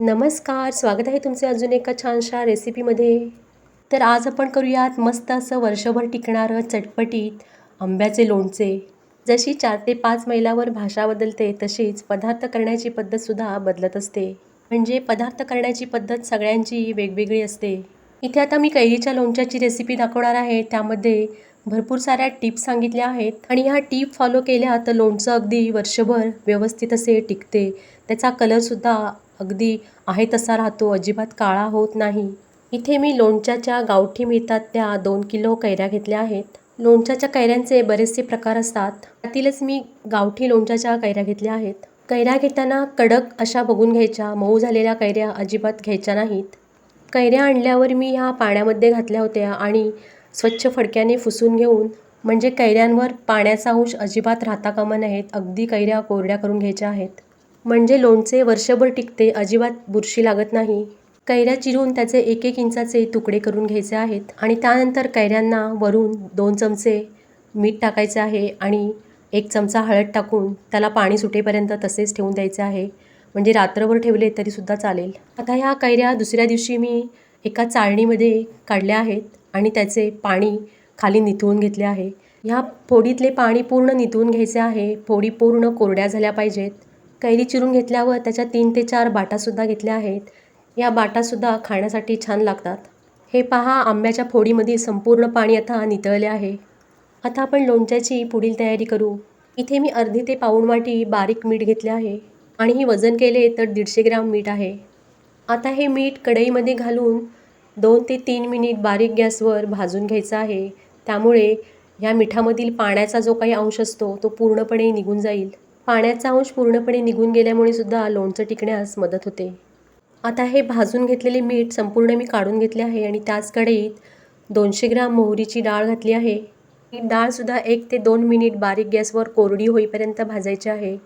नमस्कार, स्वागत आहे तुमचे अजून एका छानशा रेसिपीमध्ये. तर आज आपण करूयात मस्त असं वर्षभर टिकणारं चटपटीत आंब्याचे लोणचे. जशी 4 ते 5 मैलावर भाषा बदलते, तशीच पदार्थ करण्याची पद्धतसुद्धा बदलत असते. म्हणजे पदार्थ करण्याची पद्धत सगळ्यांची वेगवेगळी असते. इथे आता मी कैरीच्या लोणच्याची रेसिपी दाखवणार आहे. त्यामध्ये भरपूर साऱ्या टिप्स सांगितल्या आहेत आणि ह्या टिप फॉलो केल्या तर लोणचं अगदी वर्षभर व्यवस्थित असे टिकते. त्याचा कलरसुद्धा अगदी आहे तसा राहतो, अजिबात काळा होत नाही. इथे मी लोणच्याच्या गावठी मिळतात त्या 2 किलो कैऱ्या घेतल्या आहेत. लोणच्याच्या कैऱ्यांचे बरेचसे प्रकार असतात, त्यातीलच मी गावठी लोणच्याच्या कैऱ्या घेतल्या आहेत. कैऱ्या घेताना कडक अशा बघून घ्यायच्या, मऊ झालेल्या कैऱ्या अजिबात घ्यायच्या नाहीत. कैऱ्या आणल्यावर मी ह्या पाण्यामध्ये घातल्या होत्या आणि स्वच्छ फडक्याने पुसून घेऊन, म्हणजे कैऱ्यांवर पाण्याचा अंश अजिबात राहता कामा नयेत. अगदी कैऱ्या कोरड्या करून घ्यायच्या आहेत, म्हणजे लोणचे वर्षभर टिकते, अजिबात बुरशी लागत नाही. कैऱ्या चिरून त्याचे 1-1 इंचाचे तुकडे करून घ्यायचे आहेत आणि त्यानंतर कैऱ्यांना वरून 2 चमचे मीठ टाकायचे आहे आणि 1 चमचा हळद टाकून त्याला पाणी सुटेपर्यंत तसेच ठेवून द्यायचे आहे. म्हणजे रात्रभर ठेवले तरीसुद्धा चालेल. आता ह्या कैऱ्या दुसऱ्या दिवशी मी एका चाळणीमध्ये काढल्या आहेत आणि त्याचे पाणी खाली निथळून घेतले आहे. ह्या फोडीतले पाणी पूर्ण निथळून घ्यायचे आहे. फोडी पूर्ण कोरड्या झाल्या पाहिजेत. कैरी चिरून घेतल्यावर त्याच्या 3 ते 4 बाटासुद्धा घेतल्या आहेत. या बाटासुद्धा खाण्यासाठी छान लागतात. हे पहा, आंब्याच्या फोडीमध्ये संपूर्ण पाणी आता नितळले आहे. आता आपण लोणच्याची पुढील तयारी करू. इथे मी अर्धी ते पाऊण वाटी बारीक मीठ घेतले आहे आणि ही वजन केले तर 150 ग्राम मीठ आहे. आता हे मीठ कढईमध्ये घालून 2 ते 3 मिनिट बारीक गॅसवर भाजून घ्यायचं आहे. त्यामुळे या मिठामधील पाण्याचा जो काही अंश असतो तो पूर्णपणे निघून जाईल. पाण्याचा अंश पूर्णपणे निघून गेल्यामुळे सुद्धा लोणचं टिकण्यास मदत होते. आता हे भाजून घेतलेले मीठ संपूर्ण मी काढून घेतले आहे आणि त्याच कढईत 200 ग्राम मोहरीची डाळ घातली आहे. ही डाळसुद्धा 1 ते 2 मिनिट बारीक गॅसवर कोरडी होईपर्यंत भाजायची आहे.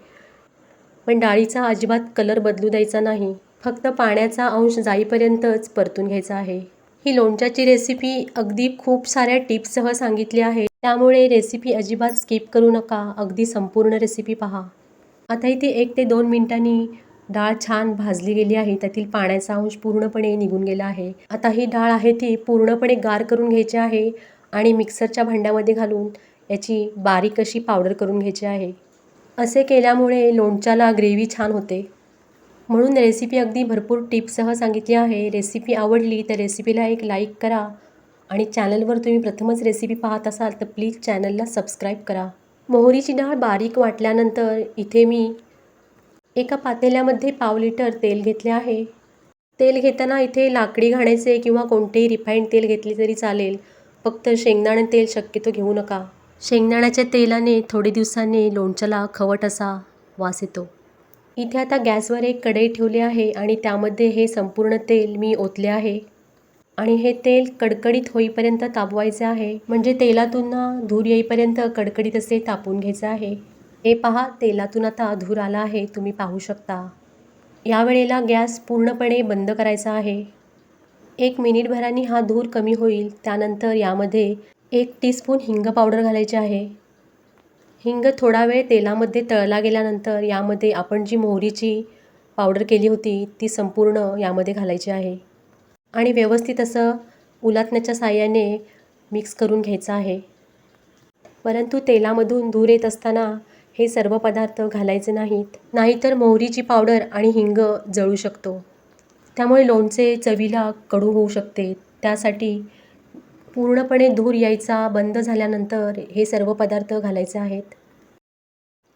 पण डाळीचा अजिबात कलर बदलू द्यायचा नाही, फक्त पाण्याचा अंश जाईपर्यंतच परतून घ्यायचा आहे. ही लोणच्याची रेसिपी अगदी खूप साऱ्या टिप्ससह सांगितली आहे, त्यामुळे रेसिपी अजिबात स्किप करू नका. अगदी संपूर्ण रेसिपी पहा. आता इथे 1 ते 2 मिनिटांनी डाळ छान भाजली गेली आहे. त्यातील पाण्याचा अंश पूर्णपणे निघून गेला आहे. आता ही डाळ आहे ती पूर्णपणे गार करून घ्यायची आहे आणि मिक्सरच्या भांड्यामध्ये घालून याची बारीक अशी पावडर करून घ्यायची आहे. असे केल्यामुळे लोणच्याला ग्रेव्ही छान होते. म्हणून रेसिपी अगदी भरपूर टिप्ससह सांगितली आहे. रेसिपी आवडली तर रेसिपीला एक लाईक करा आणि चॅनलवर तुम्ही प्रथमच रेसिपी पाहत असाल तर प्लीज चॅनलला सबस्क्राईब करा. मोहरीची डाळ बारीक वाटल्यानंतर इथे मी एका पातेल्यामध्ये पाव लिटर तेल घेतले आहे. तेल घेताना इथे लाकडी घाण्याचे किंवा कोणतेही रिफाईंड तेल घेतले तरी चालेल, फक्त शेंगदाणे तेल शक्यतो घेऊ नका. शेंगदाण्याच्या तेलाने थोडे दिवसांनी लोणच्याला खवट असा वास येतो. इथे आता गॅसवर एक कढई ठेवली आहे आणि त्यामध्ये हे संपूर्ण तेल मी ओतले आहे आणि हे तेल कडकडीत होईपर्यंत तापवायचे आहे. म्हणजे तेलातून धूर येईपर्यंत कडकडीत असे तापवून घ्यायचे आहे. हे पहा, तेलातून आता धूर आला आहे, तुम्ही पाहू शकता. यावेळेला गॅस पूर्णपणे बंद करायचा आहे. 1 मिनिटभराने हा धूर कमी होईल. त्यानंतर यामध्ये 1 टीस्पून हिंग पावडर घालायची आहे. हिंग थोडा वेळ तेलामध्ये तळला गेल्यानंतर यामध्ये आपण जी मोहरीची पावडर केली होती ती संपूर्ण यामध्ये घालायची आहे आणि व्यवस्थित असं उलटण्याच्या साहाय्याने मिक्स करून घ्यायचं आहे. परंतु तेलामधून धूर येत असताना हे सर्व पदार्थ घालायचे नाहीत, नाहीतर मोहरीची पावडर आणि हिंग जळू शकतो. त्यामुळे लोणचे चवीला कडू होऊ शकते. त्यासाठी पूर्णपणे धूर यायचा बंद झाल्यानंतर हे सर्व पदार्थ घालायचे आहेत.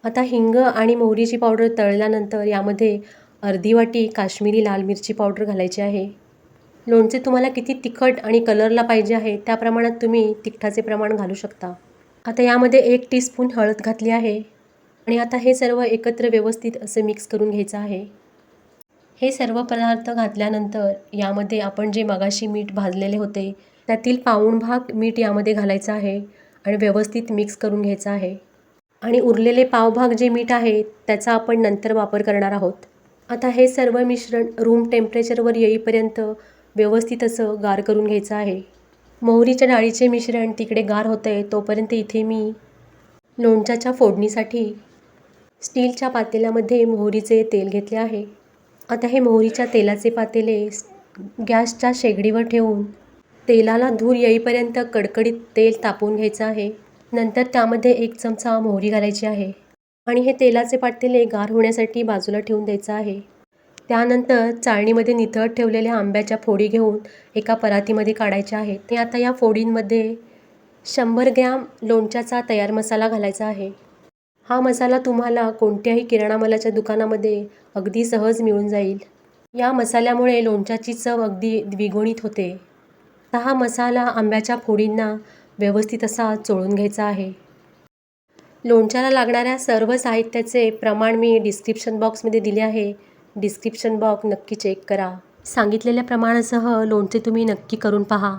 आता हिंग आणि मोहरीची पावडर तळल्यानंतर यामध्ये अर्धी वाटी काश्मीरी लाल मिरची पावडर घालायची आहे. लोणचे तुम्हाला किती तिखट आणि कलरला पाहिजे आहे त्या प्रमाणात तुम्ही तिखटाचे प्रमाण घालू शकता. आता यामध्ये 1 टीस्पून हळद घातली आहे आणि आता हे सर्व एकत्र व्यवस्थित असे मिक्स करून घ्यायचं आहे. हे सर्व पदार्थ घातल्यानंतर यामध्ये आपण जे मगाशी मीठ भाजलेले होते त्यातील पाऊण भाग मीठ यामध्ये घालायचं आहे आणि व्यवस्थित मिक्स करून घ्यायचं आहे. आणि उरलेले पावभाग जे मीठ आहे त्याचा आपण नंतर वापर करणार आहोत. आता हे सर्व मिश्रण रूम टेम्परेचरवर येईपर्यंत व्यवस्थित असं गार करून घ्यायचं आहे. मोहरीच्या डाळीचे मिश्रण तिकडे गार होतं आहे तोपर्यंत इथे मी लोणच्याच्या फोडणीसाठी स्टीलच्या पातेल्यामध्ये मोहरीचे तेल घेतले आहे आता हे मोहरीच्या तेलाचे पातेले गॅसच्या शेगडीवर ठेवून तेलाला धूर येईपर्यंत कडकडीत तेल तापवून घ्यायचं आहे. नंतर त्यामध्ये 1 चमचा मोहरी घालायची आहे आणि हे तेलाचे पातेले गार होण्यासाठी बाजूला ठेवून द्यायचं आहे. त्यानंतर चाळणीमध्ये निथळत ठेवलेल्या आंब्याच्या फोडी घेऊन एका परातीमध्ये काढायच्या आहेत. ते आता या फोडींमध्ये 100 ग्रॅम लोणच्याचा तयार मसाला घालायचा आहे. हा मसाला तुम्हाला कोणत्याही किराणा मालाच्या दुकानामध्ये अगदी सहज मिळून जाईल. या मसाल्यामुळे लोणच्याची चव अगदी द्विगुणित होते. आता हा मसाला आंब्याच्या फोडींना व्यवस्थित असा चोळून घ्यायचा आहे. लोणच्याला लागणाऱ्या सर्व साहित्याचे प्रमाण मी डिस्क्रिप्शन बॉक्समध्ये दिले आहे. डिस्क्रिप्शन बॉक्स नक्की चेक करा. सांगितलेल्या प्रमाणासह लोणचे तुम्ही नक्की करून पहा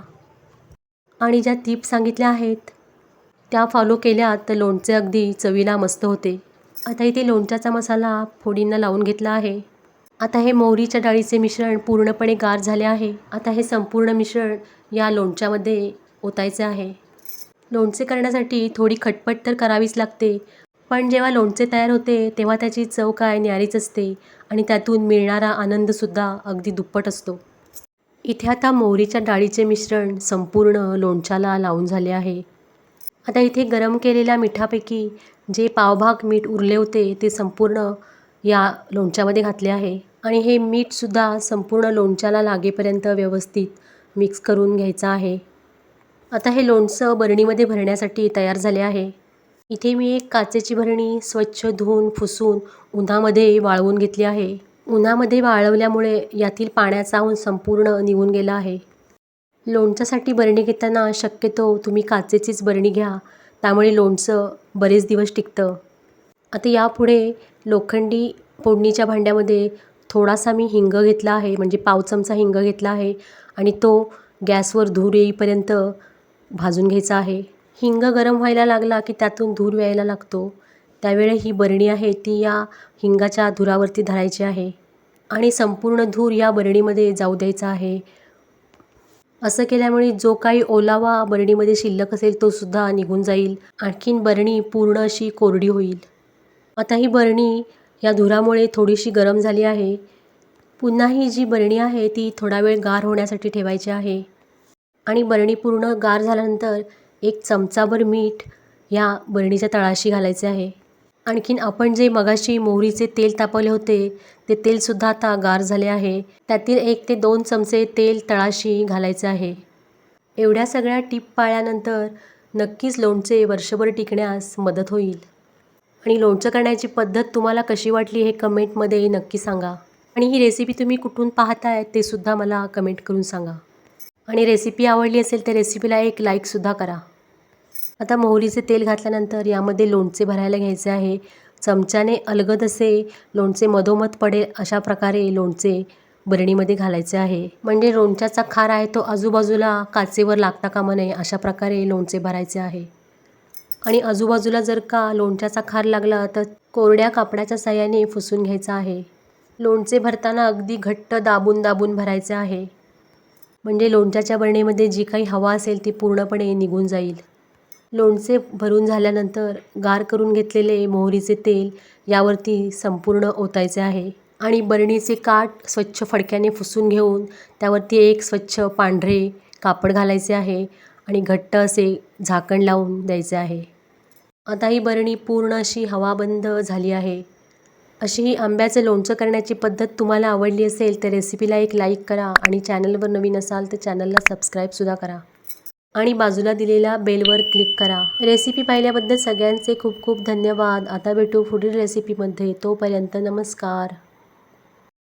आणि ज्या टिप्स सांगितल्या आहेत त्या फॉलो केल्या तर लोणचे अगदी चवीला मस्त होते. आता इथे लोणच्याचा मसाला फोडींना लावून घेतला आहे. आता हे मोहरीच्या डाळीचे मिश्रण पूर्णपणे गार झाले आहे. आता हे संपूर्ण मिश्रण या लोणच्यामध्ये ओतायचे आहे. लोणचे करण्यासाठी थोडी खटपट तर करावीच लागते, पण जेव्हा लोणचे तयार होते तेव्हा त्याची चव काय न्यारीच असते आणि त्यातून मिळणारा आनंदसुद्धा अगदी दुप्पट असतो. इथे आता मोहरीच्या डाळीचे मिश्रण संपूर्ण लोणच्याला लावून झाले आहे. आता इथे गरम केलेल्या मिठापैकी जे पावभाग मीठ उरले होते ते संपूर्ण या लोणच्यामध्ये घातले आहे आणि हे मीठसुद्धा संपूर्ण लोणच्याला लागेपर्यंत व्यवस्थित मिक्स करून घ्यायचं आहे. आता हे लोणचं बरणीमध्ये भरण्यासाठी तयार झाले आहे. इथे मी एक काचेची भरणी स्वच्छ धुवून पुसून उन्हामध्ये वाळवून घेतली आहे. उन्हामध्ये वाळवल्यामुळे यातील पाण्याचा ऊन संपूर्ण निघून गेला आहे. लोणच्यासाठी बरणी घेताना शक्यतो तुम्ही काचेचीच बरणी घ्या, त्यामुळे लोणचं बरेच दिवस टिकतं. आता यापुढे लोखंडी फोडणीच्या भांड्यामध्ये थोडासा मी हिंग घेतला आहे, म्हणजे पाव चमचा हिंग घेतला आहे आणि तो गॅसवर धूर येईपर्यंत भाजून घ्यायचा आहे. हिंग गरम व्हायला लागला की त्यातून धूर यायला लागतो. त्यावेळी ही बरणी आहे ती या हिंगाच्या धुरावरती धरायची आहे आणि संपूर्ण धूर या बरणीमध्ये जाऊ द्यायचा आहे. असं केल्यामुळे जो काही ओलावा बरणीमध्ये शिल्लक असेल तो सुद्धा निघून जाईल. आणखीन बरणी पूर्ण अशी कोरडी होईल. आता ही बरणी या धुरामुळे थोडीशी गरम झाली आहे. पुन्हा ही जी बरणी आहे ती थोडा वेळ गार होण्यासाठी ठेवायची आहे आणि बरणी पूर्ण गार झाल्यानंतर 1 चमचाभर मीठ या बरणीच्या तळाशी घालायचे आहे. आणखीन आपण जे मगाशी मोहरीचे तेल तापवले होते ते तेलसुद्धा आता गार झाले आहे. त्यातील 1 ते 2 चमचे तेल तळाशी घालायचे आहे. एवढ्या सगळ्या टिप पाळल्यानंतर नक्कीच लोणचे वर्षभर टिकण्यास मदत होईल. आणि लोणचं करण्याची पद्धत तुम्हाला कशी वाटली हे कमेंटमध्ये नक्की सांगा आणि ही रेसिपी तुम्ही कुठून पाहताय ते सुद्धा मला कमेंट करून सांगा. आणि रेसिपी आवडली असेल तर रेसिपीला एक लाईकसुद्धा करा. आता मोहरीचे तेल घातल्यानंतर यामध्ये लोणचे भरायला घ्यायचे आहे. चमच्याने अलगद असे लोणचे मधोमध पडेल अशा प्रकारे लोणचे बरणीमध्ये घालायचे आहे. म्हणजे लोणच्याचा खार आहे तो आजूबाजूला काचेवर लागता कामा नये अशा प्रकारे लोणचे भरायचे आहे. आणि आजूबाजूला जर का लोणच्याचा खार लागला तर कोरड्या कापडाच्या साहाय्याने पुसून घ्यायचा आहे. लोणचे भरताना अगदी घट्ट दाबून दाबून भरायचे आहे, म्हणजे लोणच्याच्या बरणीमध्ये जी काही हवा असेल ती पूर्णपणे निघून जाईल. लोणचे भरून झाल्यानंतर गार करून घेतलेले मोहरीचे तेल यावरती संपूर्ण ओतायचे आहे आणि बरणीचे काठ स्वच्छ फडक्याने पुसून घेऊन त्यावरती एक स्वच्छ पांढरे कापड घालायचे आहे आणि घट्ट असे झाकण लावून द्यायचे आहे. आता ही बरणी पूर्ण अशी हवाबंद झाली आहे. अशी ही आंब्याचं लोणचं करण्याची पद्धत तुम्हाला आवडली असेल तर रेसिपीला एक लाईक करा आणि चॅनलवर नवीन असाल तर चॅनलला सबस्क्राईबसुद्धा करा आणि बाजूला दिलेल्या बेलवर क्लिक करा. रेसिपी पाहिल्याबद्दल सगळ्यांचे खूप खूप धन्यवाद. आता भेटू पुढील रेसिपीमध्ये. तोपर्यंत नमस्कार.